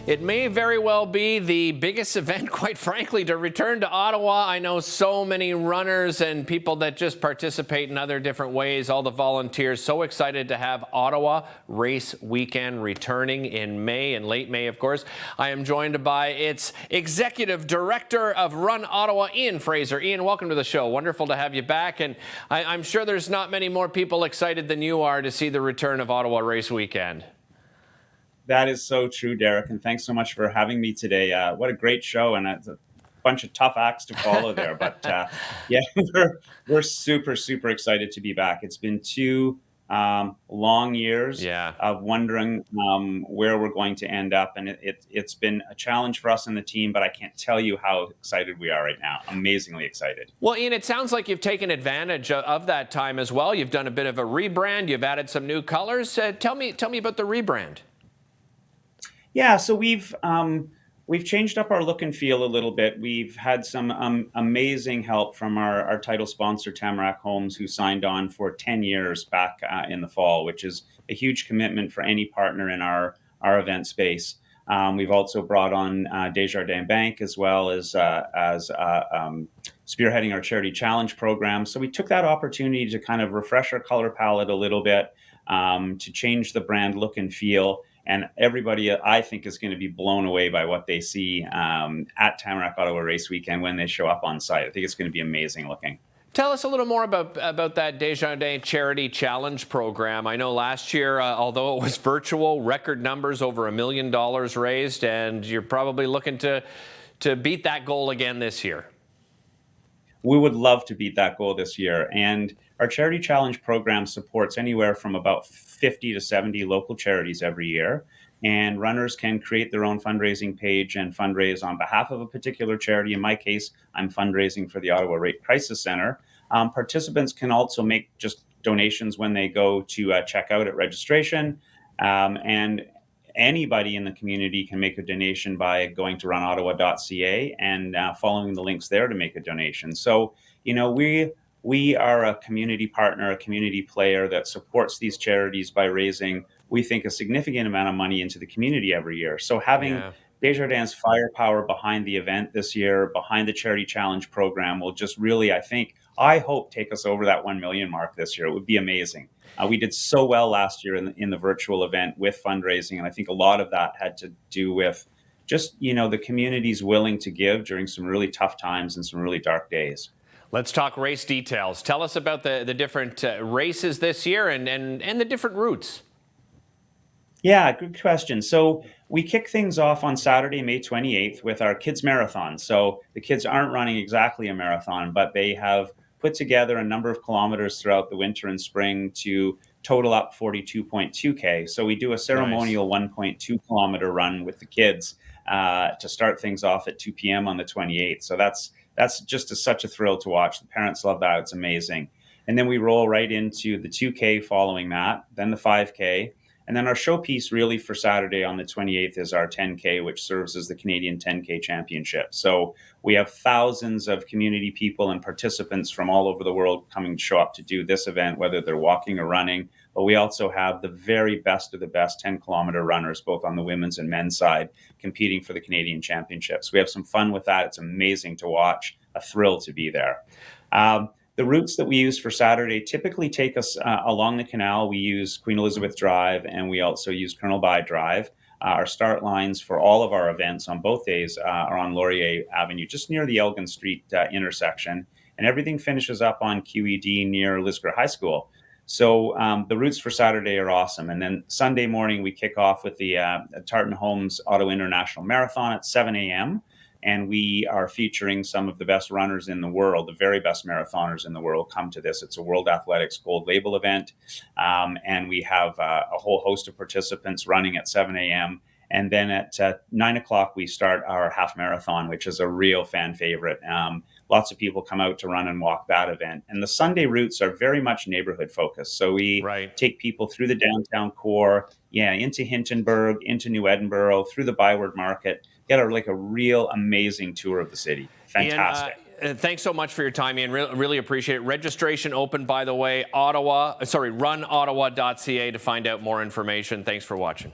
It may very well be the biggest event, quite frankly, to return to Ottawa. I know so many runners and people that just participate in other different ways, all the volunteers. So excited to have Ottawa Race Weekend returning in May, in late May, of course. I am joined by its Executive Director of Run Ottawa, Ian Fraser. Ian, welcome to the show. Wonderful to have you back. And I'm sure there's not many more people excited than you are to see the return of Ottawa Race Weekend. That is so true, Derek, and thanks so much for having me today. What a great show, and it's a bunch of tough acts to follow there. But yeah, we're super, super excited to be back. It's been two long years of wondering where we're going to end up, and it's been a challenge for us and the team, but I can't tell you how excited we are right now. Amazingly excited. Well, Ian, it sounds like you've taken advantage of that time as well. You've done a bit of a rebrand. You've added some new colors. Tell me about the rebrand. Yeah, so we've changed up our look and feel a little bit. We've had some amazing help from our title sponsor, Tamarack Homes, who signed on for 10 years back in the fall, which is a huge commitment for any partner in our event space. We've also brought on Desjardins Bank as well as spearheading our Charity Challenge program. So we took that opportunity to kind of refresh our color palette a little bit, to change the brand look and feel. And everybody, I think, is going to be blown away by what they see at Tamarack Ottawa Race Weekend when they show up on site. I think it's going to be amazing looking. Tell us a little more about that Desjardins Charity Challenge program. I know last year, although it was virtual, record numbers, over $1 million raised, and you're probably looking to beat that goal again this year. We would love to beat that goal this year. And our Charity Challenge program supports anywhere from about 50 to 70 local charities every year. And runners can create their own fundraising page and fundraise on behalf of a particular charity. In my case, I'm fundraising for the Ottawa Rape Crisis Center. Participants can also make just donations when they go to check out at registration. And anybody in the community can make a donation by going to runottawa.ca and following the links there to make a donation. So, we are a community partner, a community player that supports these charities by raising, we think, a significant amount of money into the community every year. So having Desjardins' firepower behind the event this year, behind the Charity Challenge program, will just really, I hope, take us over that 1 million mark this year. It would be amazing. We did so well last year in the virtual event with fundraising, and I think a lot of that had to do with just, the community's willing to give during some really tough times and some really dark days. Let's talk race details. Tell us about the different races this year and the different routes. Yeah, good question. So we kick things off on Saturday, May 28th with our kids marathon. So the kids aren't running exactly a marathon, but they have put together a number of kilometers throughout the winter and spring to total up 42.2K. So we do a ceremonial 1.2 kilometer run with the kids to start things off at 2 p.m. on the 28th. So that's just such a thrill to watch. The parents love that. It's amazing. And then we roll right into the 2K following that, then the 5K. And then our showpiece really for Saturday on the 28th is our 10K, which serves as the Canadian 10K Championship. So we have thousands of community people and participants from all over the world coming to show up to do this event, whether they're walking or running. But we also have the very best of the best 10-kilometer runners, both on the women's and men's side, competing for the Canadian Championships. We have some fun with that. It's amazing to watch, a thrill to be there. The routes that we use for Saturday typically take us along the canal. We use Queen Elizabeth Drive, and we also use Colonel By Drive. Our start lines for all of our events on both days are on Laurier Avenue, just near the Elgin Street intersection. And everything finishes up on QED near Lisgar High School. So the routes for Saturday are awesome. And then Sunday morning, we kick off with the Tartan Homes Auto International Marathon at 7 a.m., and we are featuring some of the best runners in the world, the very best marathoners in the world come to this. It's a World Athletics Gold Label event. And we have a whole host of participants running at 7 a.m. And then at 9 o'clock, we start our half marathon, which is a real fan favorite. Lots of people come out to run and walk that event. And the Sunday routes are very much neighborhood focused. So we take people through the downtown core, into Hintonburg, into New Edinburgh, through the Byward Market, get a real amazing tour of the city. Fantastic. Ian, thanks so much for your time, Ian. Really appreciate it. Registration open, by the way, runottawa.ca to find out more information. Thanks for watching.